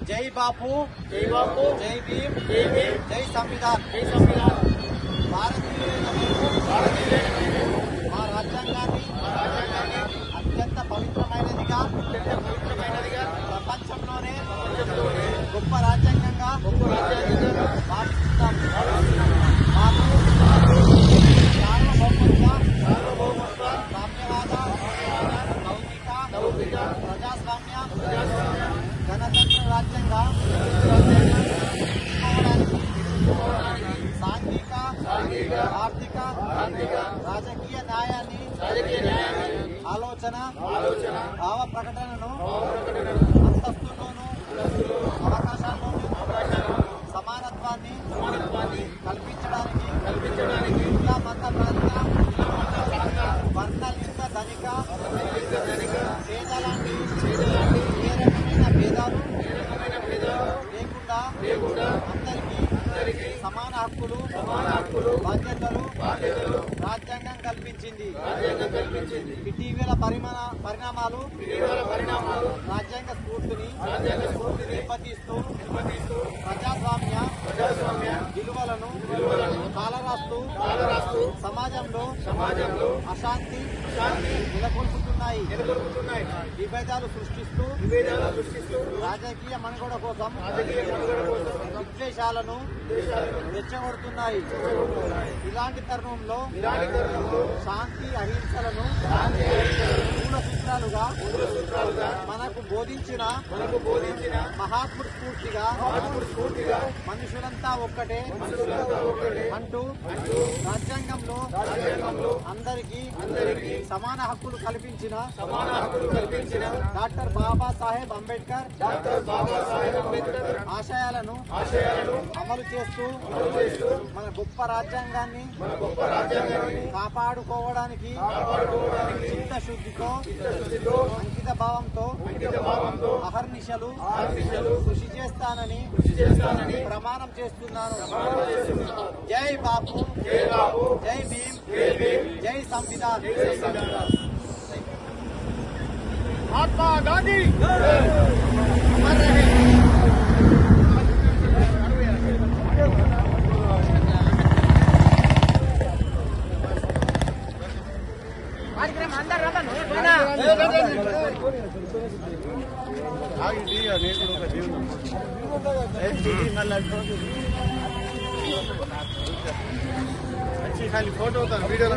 జై బాపు, జై బాపు, జై భీమ్, జై భీమ్, జై సంవిధాన్. జై సంవిధాన్. భారతీయులైన మేము మా రాజ్యాంగాన్ని అత్యంత పవిత్రమైనదిగా ప్రపంచంలోనే గొప్ప రాజ్యాంగంగా భావిస్తున్నాం. మాకు సార్వభౌమత్వ, సామ్యవాద, లౌకిక, ప్రజాస్వామ్య, గణతంత్ర రాజ్యంగా సాంఘిక, ఆర్థిక, రాజకీయ న్యాయాన్ని ఆలోచన, భావ ప్రకటనను, అంతస్తులోను, అవకాశాల్లోనూ సమానత్వాన్ని కల్పించడానికి కుల మత వర్ణలింగ ధనిక పేద లాంటి ఏ రకమైన భేదాలు లేకుండా అందరికీ సమాన హక్కులు బాధ్యతలు రాజ్యాంగం కల్పించింది. ఇటీవల పరిణామాలు రాజ్యాంగ స్ఫూర్తిని దెబ్బతీస్తూ ప్రజాస్వామ్య విలువలను కాలరాస్తూ సమాజంలో అశాంతి నెలకొల్పుతున్నాయి. విభేదాలు సృష్టిస్తూ రాజకీయ మనుగడ కోసం విద్వేషాలను రెచ్చగొడుతున్నాయి. ఇలాంటి తరుణంలో శాంతి అహింసలను మూల సూత్రాలుగా మనకు బోధించిన మహాత్ముడు స్ఫూర్తిగా మనుషులంతా ఒక్కటే అంటూ రాజ్యాంగంలో అందరికీ సమాన హక్కులు కల్పించిన డాక్టర్ బాబాసాహెబ్ అంబేద్కర్ ఆశయాలను అమలు చేస్తూ మన గొప్ప రాజ్యాంగాన్ని కాపాడుకోవడానికి చిత్తశుద్ధితో అంకిత భావంతో అహర్నిశలు కృషి చేస్తానని ప్రమాణం చేస్తున్నాను. జై బాపు, జై భీమ్, జై సంవిధాన్. మహాత్మా గాంధీ खाली फोटो वीडियो